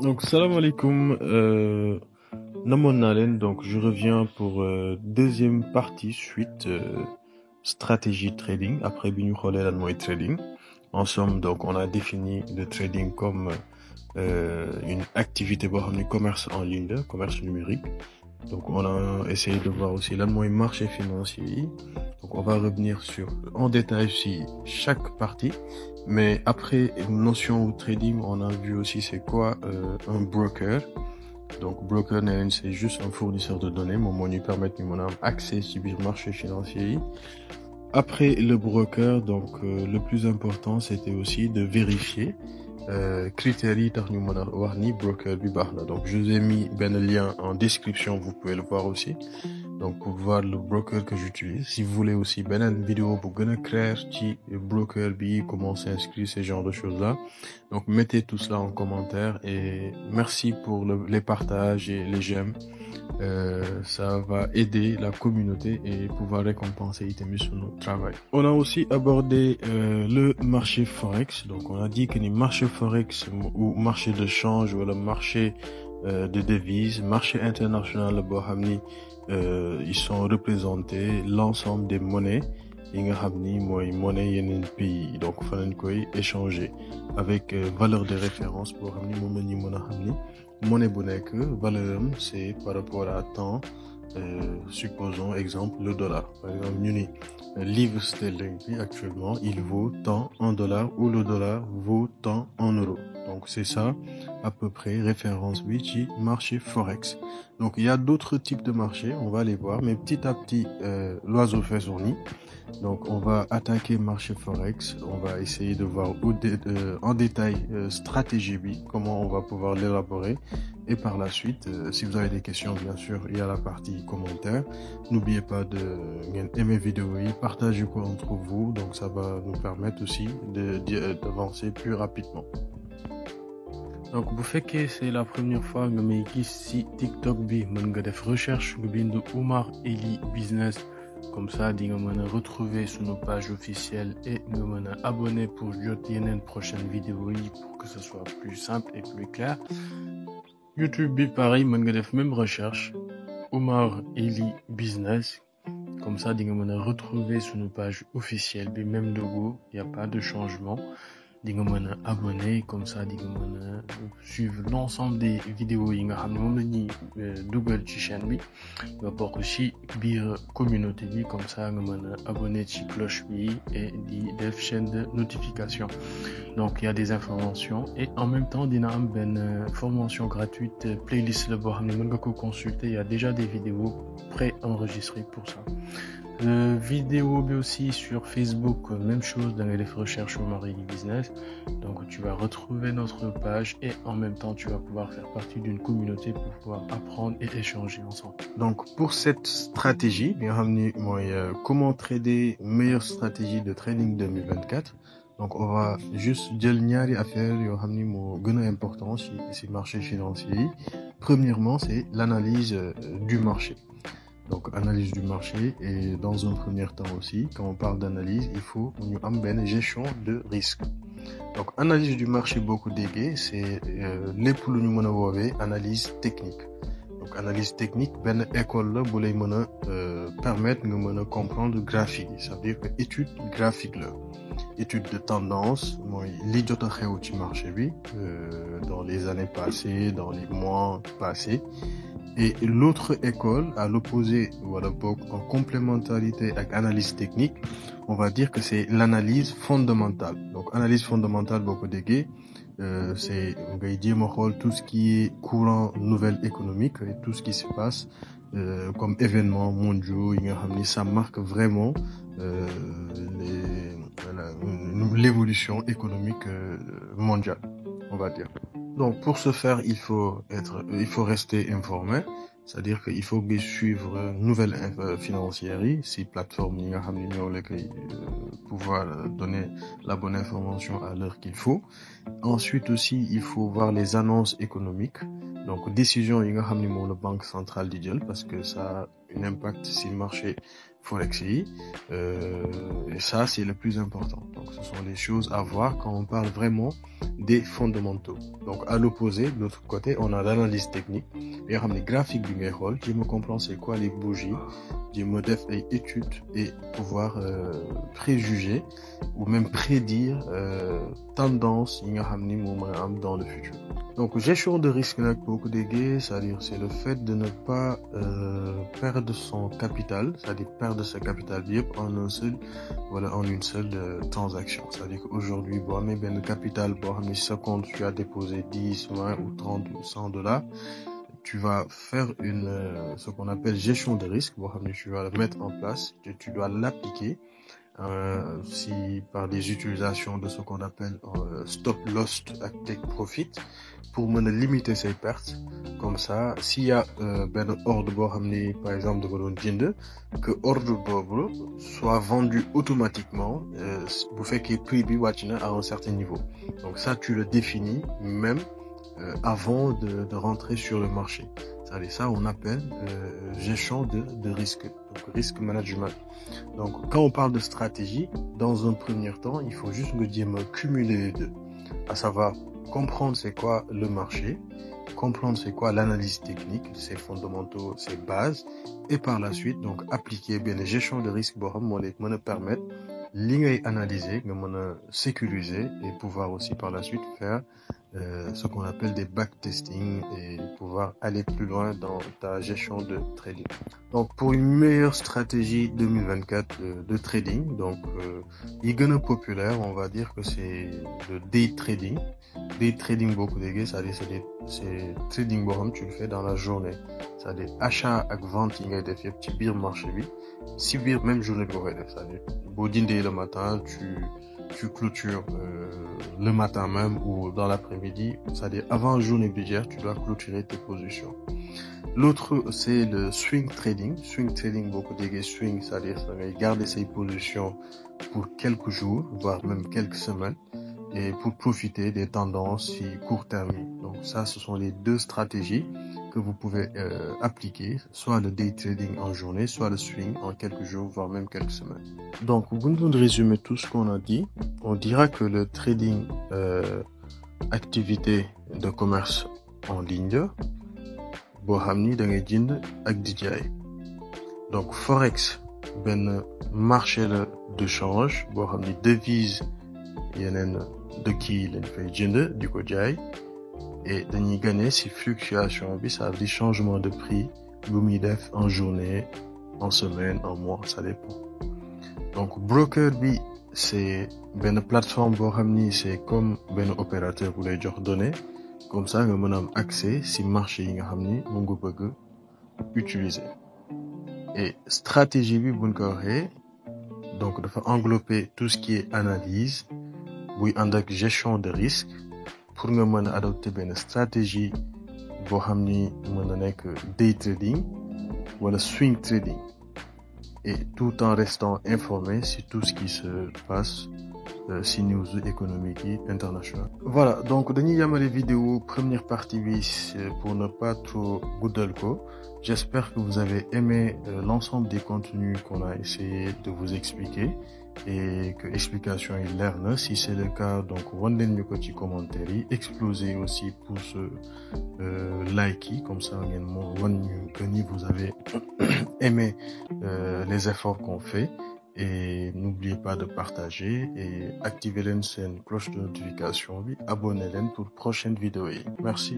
Donc, salam alaikum. Namon Nalen, donc je reviens pour deuxième partie suite stratégie trading après Binu Kholel et trading. En somme, donc on a défini le trading comme une activité de commerce en ligne, commerce numérique. Donc on a essayé de voir aussi le marché financier. Donc on va revenir sur en détail aussi chaque partie. Mais après notion au trading, on a vu aussi c'est quoi un broker. Donc broker c'est juste un fournisseur de données. Mon nous permet de mon accès sur le marché financier. Après le broker, donc le plus important c'était aussi de vérifier critères tax ñu mëna wax ni broker bi baxna. Donc je vous ai mis ben lien en description, vous pouvez le voir aussi. Donc pour voir le broker que j'utilise. Si vous voulez aussi une vidéo pour gëna clair ci broker bi, comment s'inscrire, ces genres de choses là. Donc mettez tout cela en commentaire et merci pour les partages et les j'aime. Ça va aider la communauté et pouvoir récompenser item sur notre travail. On a aussi abordé le marché forex. Donc on a dit que les marchés forex ou marché de change ou le marché de devises, marché international, ils sont représentés l'ensemble des monnaies. Monnaie yeneen pays, donc fa lañ koy échanger avec valeur de référence pour xam ni moom la ñu mën a xam ni monnaie bu nekk valeur c'est par rapport à temps. Supposons exemple le dollar. Par exemple ñu ni livre sterling bi actuellement il vaut tant en dollars ou le dollar vaut tant en euros. Donc c'est ça à peu près référence bi ci marché forex. Donc il y a d'autres types de marchés, on va les voir, mais petit à petit l'oiseau fait son nid. Donc on va attaquer marché forex, on va essayer de voir en détail stratégie bi, comment on va pouvoir l'élaborer. Et par la suite, si vous avez des questions, bien sûr, il y a la partie commentaires. N'oubliez pas de aimer vidéo et partager quoi entre vous, donc ça va nous permettre aussi d'avancer plus rapidement. Donc vous faites que c'est la première fois que je suis ici TikTok bi, je def recherche de Oumar Eli Business. Comme ça, vous pouvez retrouver sur nos pages officielles et vous pouvez abonner pour une prochaine vidéo pour que ce soit plus simple et plus clair. YouTube bi pareil, vous pouvez faire même recherche Oumar Eli Business. Comme ça, vous pouvez retrouver sur nos pages officielles, même logo, il n'y a pas de changement. Vous pouvez abonner, comme ça, vous pouvez suivre l'ensemble des vidéos yi nga xam ne moom la ñuy dugal ci chaîne bi nga bokk ci biir communauté bi, comme ça nga mën a abonné ci cloche bi et di def chaîne de notification. Donc il y a des informations et en même temps dina am benn formation gratuite playlist la boo xam ne mën nga ko consulter. Il y a déjà des vidéos pré-enregistrées pour ça. Vidéo mais aussi sur Facebook, même chose, dans les recherches au Oumar Eli Business. Donc tu vas retrouver notre page et en même temps tu vas pouvoir faire partie d'une communauté pour pouvoir apprendre et échanger ensemble. Donc pour cette stratégie, comment trader, meilleure stratégie de trading 2024. Donc on va juste jël ñaari affaire yoo xam ni moo gën a important ci marché financier. Premièrement, c'est l'analyse du marché. Donc analyse du marché, et dans un premier temps aussi, quand on parle d'analyse, il faut une gestion de risque. Donc analyse du marché beaucoup d'égués, c'est les pour nous analyse technique. Donc analyse technique, ben école là pour les permettre de comprendre graphique. Ça veut dire que étude graphique là, étude de tendance, li jot a xew ci marché bi dans les années passées, dans les mois passés. Et l'autre école, à l'opposé, voilà, en complémentarité avec analyse technique, on va dire que c'est l'analyse fondamentale. Donc, analyse fondamentale, beaucoup d'égués, c'est, on va dire, tout ce qui est courant nouvelle économique et tout ce qui se passe, comme événements mondiaux, ça marque vraiment, l'évolution économique mondiale, on va dire. Donc pour ce faire, il faut rester informé, c'est-à-dire qu'il faut suivre nouvelles financières, ces plateformes pouvoir donner la bonne information à l'heure qu'il faut. Ensuite aussi, il faut voir les annonces économiques. Donc décision la banque centrale d'Idjel, parce que ça a un impact sur le marché Forex yi, et ça c'est le plus important. Donc ce sont les choses à voir quand on parle vraiment des fondamentaux. Donc à l'opposé, de l'autre côté, on a l'analyse technique. Et les graphiques du Merhol, qui me comprend c'est quoi les bougies, qui me def et études et pouvoir préjuger ou même prédire tendance dans le futur. Donc gestion de risque beaucoup d'éguer, c'est-à-dire c'est le fait de ne pas perdre son capital, c'est-à-dire perdre ce capital en une seule transaction. C'est-à-dire qu'aujourd'hui, bien le capital, ce compte tu as déposé 10, 20 ou 30 ou 100 $, tu vas faire ce qu'on appelle gestion de risque, tu vas le mettre en place, tu dois l'appliquer. Si par des utilisations de ce qu'on appelle stop loss take profit pour limiter ses pertes. Comme ça, s'il y a ben ordre par exemple de que ordre soit vendu automatiquement vous faites que prix à un certain niveau. Donc ça tu le définis même avant de rentrer sur le marché. Ça on appelle gestion de risque, donc risque management. Donc quand on parle de stratégie, dans un premier temps, il faut juste cumuler les deux, à savoir comprendre c'est quoi le marché, comprendre c'est quoi l'analyse technique, ses fondamentaux, ses bases, et par la suite donc appliquer bien les gestions de risque me permettre analyser, sécuriser et pouvoir aussi par la suite faire ce qu'on appelle des backtesting et pouvoir aller plus loin dans ta gestion de trading. Donc pour une meilleure stratégie 2024 de trading, donc populaire, on va dire que c'est le day trading. Day trading beaucoup de c'est-à-dire c'est trading tu le fais dans la journée. C'est-à-dire achat et vente il y a des petits bir marché bi, si bir même journée de c'est-à-dire le matin tu clôtures le matin même ou dans l'après-midi, c'est-à-dire avant la journée budgétaire, tu dois clôturer tes positions. L'autre, c'est le swing trading. Swing trading, beaucoup de swing, c'est-à-dire garder ses positions pour quelques jours, voire même quelques semaines, et pour profiter des tendances court terme. Donc ça, ce sont les deux stratégies que vous pouvez appliquer, soit le day trading en journée, soit le swing en quelques jours, voire même quelques semaines. Donc, pour nous résumer tout ce qu'on a dit, on dira que le trading, activité de commerce en ligne, donc forex ben marché de change, devise de qui lañ fay jënd di ko jaay et dañuy gagner si fluctuation bi, ça veut dire changement de prix bu muy def en journée, en semaine, en mois, ça dépend. Donc broker bi c'est ben plateforme boo xam ni c'est comme ben opérateur bu lay jox données, comme ça nga mën a am accès si marché yi nga xam ni mu nga bëgg utiliser. Et stratégie bi buñ ko waxee donc dafa englober tout ce qui est analyse buy ànd ak gestion de risque pour nga mën a adopter benn stratégie boo xam ni mën a nekk day trading wala swing trading, et tout en restant informé sur tout ce qui se passe si news économique internationale. Voilà, donc dañuy yamale vidéo première partie pour ne pas trop guddal ko. J'espère que vous avez aimé l'ensemble des contenus qu'on a essayé de vous expliquer et que l'explication est claire. Si c'est le cas, donc wan ñu ko ci commentaire yi, explosez aussi pouce like comme ça ngeen mo wan ñu que ni vous avez aimé les efforts qu'on fait. Et n'oubliez pas de partager et activer la cloche de notification, abonnez-vous pour prochaine vidéo. Merci.